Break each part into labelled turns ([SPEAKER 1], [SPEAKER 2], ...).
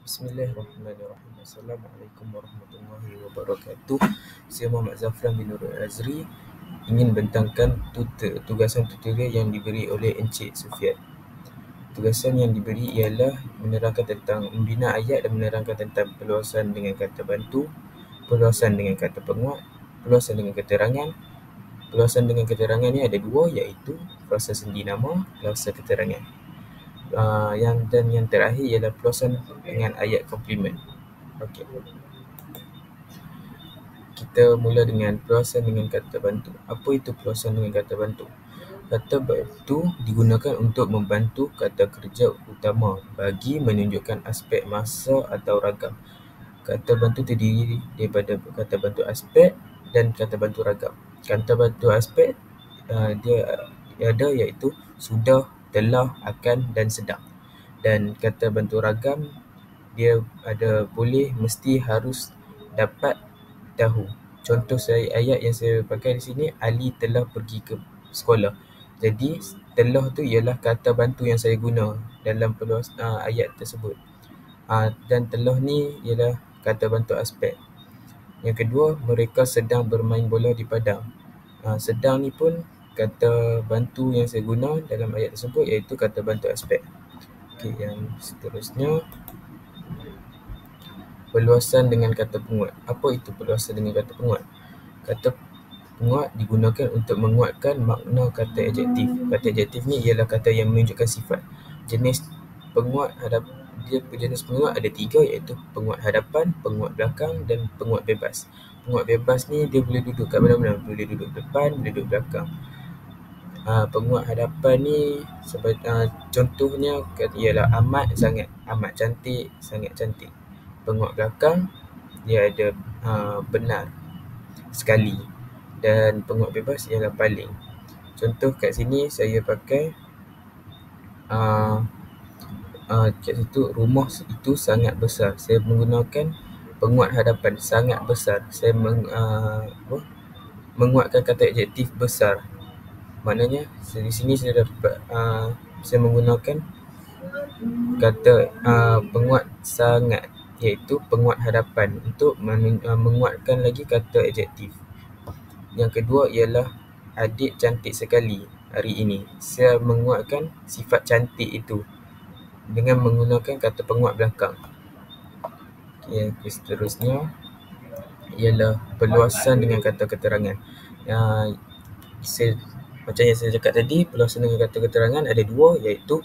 [SPEAKER 1] Bismillahirrahmanirrahim. Assalamualaikum warahmatullahi wabarakatuh. Saya Muhammad Zafran bin Nurul Azri ingin bentangkan tugasan tutorial yang diberi oleh Encik Sufian. Tugasan yang diberi ialah menerangkan tentang membina ayat dan menerangkan tentang perluasan dengan kata bantu, perluasan dengan kata penguat, perluasan dengan keterangan. Perluasan dengan keterangan ni ada dua, iaitu frasa sendi nama, frasa keterangan. Yang terakhir ialah perluasan dengan ayat komplement. Okey. Kita mula dengan perluasan dengan kata bantu. Apa itu perluasan dengan kata bantu? Kata bantu digunakan untuk membantu kata kerja utama bagi menunjukkan aspek masa atau ragam. Kata bantu terdiri daripada kata bantu aspek dan kata bantu ragam. Kata bantu aspek dia ada, iaitu sudah, telah, akan dan sedang. Dan kata bantu ragam dia ada boleh, mesti, harus, dapat, tahu. Contoh ayat yang saya pakai di sini, Ali telah pergi ke sekolah. Jadi telah tu ialah kata bantu yang saya guna dalam ayat tersebut. Dan telah ni ialah kata bantu aspek. Yang kedua, mereka sedang bermain bola di padang. Sedang ni pun kata bantu yang saya guna dalam ayat tersebut, iaitu kata bantu aspek. Okey, yang seterusnya, perluasan dengan kata penguat. Apa itu perluasan dengan kata penguat? Kata penguat digunakan untuk menguatkan makna kata adjektif. Kata adjektif ni ialah kata yang menunjukkan sifat. Jenis penguat jenis penguat ada tiga, iaitu penguat hadapan, penguat belakang dan penguat bebas. Penguat bebas ni dia boleh duduk kat mana-mana, boleh duduk depan, boleh duduk belakang. Penguat hadapan ni contohnya ialah amat sangat, amat cantik, sangat cantik. Penguat belakang dia ada benar, sekali. Dan penguat bebas ialah paling. Contoh kat sini saya pakai kat situ, rumah itu sangat besar. Saya menggunakan penguat hadapan, sangat besar. Saya menguatkan kata adjektif besar. Maknanya di sini saya dapat saya menggunakan kata penguat sangat, iaitu penguat hadapan, untuk menguatkan lagi kata adjektif. Yang kedua ialah adik cantik sekali hari ini. Saya menguatkan sifat cantik itu dengan menggunakan kata penguat belakang. Okey, seterusnya ialah perluasan dengan kata keterangan. Macam yang saya cakap tadi, perluasan dengan kata keterangan ada dua, iaitu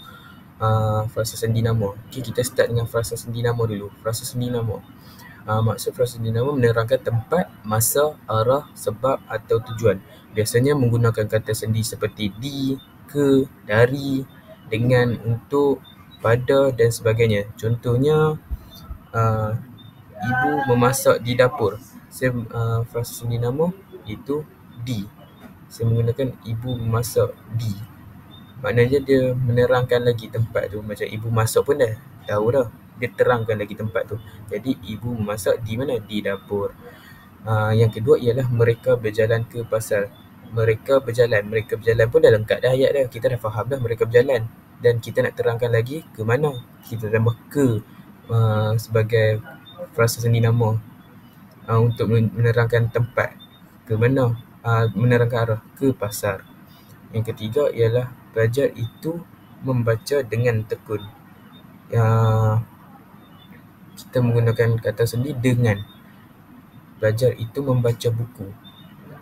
[SPEAKER 1] frasa sendi nama. Okey, kita start dengan frasa sendi nama dulu. Frasa sendi nama. Maksud frasa sendi nama menerangkan tempat, masa, arah, sebab atau tujuan. Biasanya menggunakan kata sendi seperti di, ke, dari, dengan, untuk, pada dan sebagainya. Contohnya, ibu memasak di dapur. Saya frasa sendi nama itu di. Saya menggunakan ibu memasak di. Maknanya dia menerangkan lagi tempat tu. Macam ibu masak pun dah tahu dah, dia terangkan lagi tempat tu. Jadi ibu memasak di mana? Di dapur. Yang kedua ialah mereka berjalan ke pasar. Mereka berjalan pun dah lengkap dah ayat dah. Kita dah faham dah mereka berjalan. Dan kita nak terangkan lagi ke mana, kita tambah ke sebagai frasa sendi nama untuk menerangkan tempat, ke mana, menerangkan arah, ke pasar. Yang ketiga ialah belajar itu membaca dengan tekun. Kita menggunakan kata sendi dengan. Belajar itu membaca buku.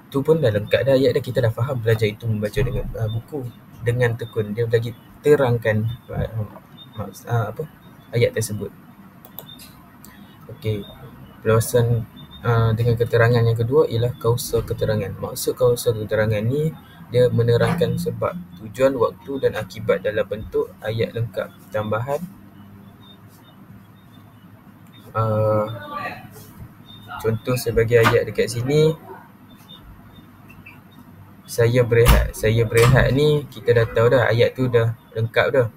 [SPEAKER 1] Tu pun dah lengkap dah ayat dah. Kita dah faham belajar itu membaca dengan buku dengan tekun. Dia lagi terangkan ayat tersebut. Okey, perluasan dengan keterangan yang kedua ialah kausal keterangan. Maksud kausal keterangan ni, dia menerangkan sebab, tujuan, waktu dan akibat dalam bentuk ayat lengkap. Tambahan, contoh saya bagi ayat dekat sini, saya berehat. Saya berehat ni kita dah tahu dah, ayat tu dah lengkap dah.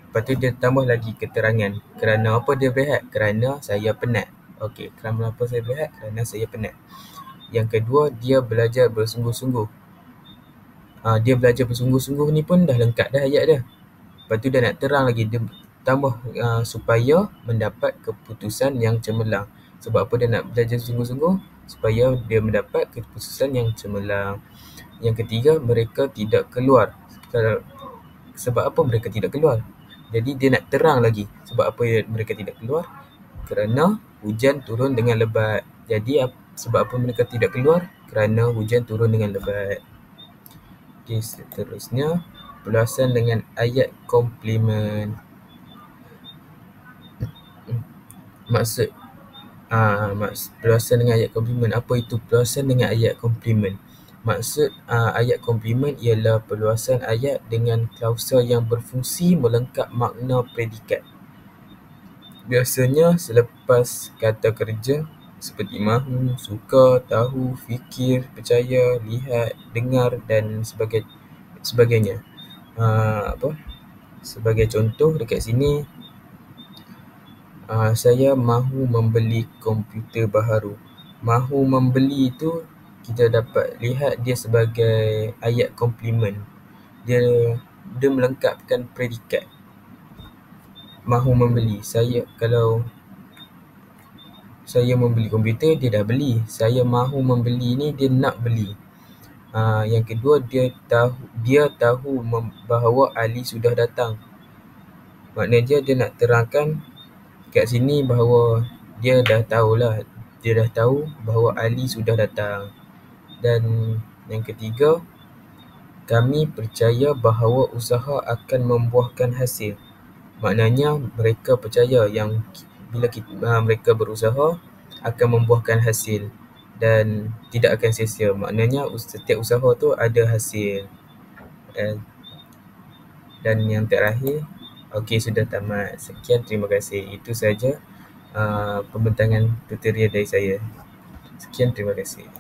[SPEAKER 1] Lepas tu dia tambah lagi keterangan. Kerana apa dia berehat? Kerana saya penat. Okey, kerana apa saya berehat? Kerana saya penat. Yang kedua, dia belajar bersungguh-sungguh. Dia belajar bersungguh-sungguh ni pun dah lengkap dah ayat dah. Lepas tu dia nak terang lagi, dia tambah supaya mendapat keputusan yang cemerlang. Sebab apa dia nak belajar sungguh-sungguh? Supaya dia mendapat keputusan yang cemerlang. Yang ketiga, mereka tidak keluar. Sebab apa mereka tidak keluar? Jadi dia nak terang lagi. Sebab apa mereka tidak keluar? Kerana hujan turun dengan lebat. Jadi sebab apa mereka tidak keluar? Kerana hujan turun dengan lebat. Okey, seterusnya perluasan dengan ayat komplemen. Maksud perluasan dengan ayat komplemen. Apa itu perluasan dengan ayat komplemen? Maksud ayat komplemen ialah perluasan ayat dengan klausa yang berfungsi melengkap makna predikat. Biasanya selepas kata kerja seperti mahu, suka, tahu, fikir, percaya, lihat, dengar dan sebagainya. Sebagai contoh dekat sini, saya mahu membeli komputer baharu. Mahu membeli itu kita dapat lihat dia sebagai ayat komplemen. Dia melengkapkan predikat. Mahu membeli. Kalau saya membeli komputer, dia dah beli. Saya mahu membeli ni, dia nak beli. Yang kedua, dia tahu bahawa Ali sudah datang. Maknanya dia nak terangkan kat sini bahawa dia dah tahulah. Dia dah tahu bahawa Ali sudah datang. Dan yang ketiga, kami percaya bahawa usaha akan membuahkan hasil. Maknanya mereka percaya yang bila mereka berusaha akan membuahkan hasil dan tidak akan sia-sia. Maknanya setiap usaha tu ada hasil. Dan yang terakhir, okey, sudah tamat. Sekian, terima kasih. Itu saja pembentangan tutorial dari saya. Sekian, terima kasih.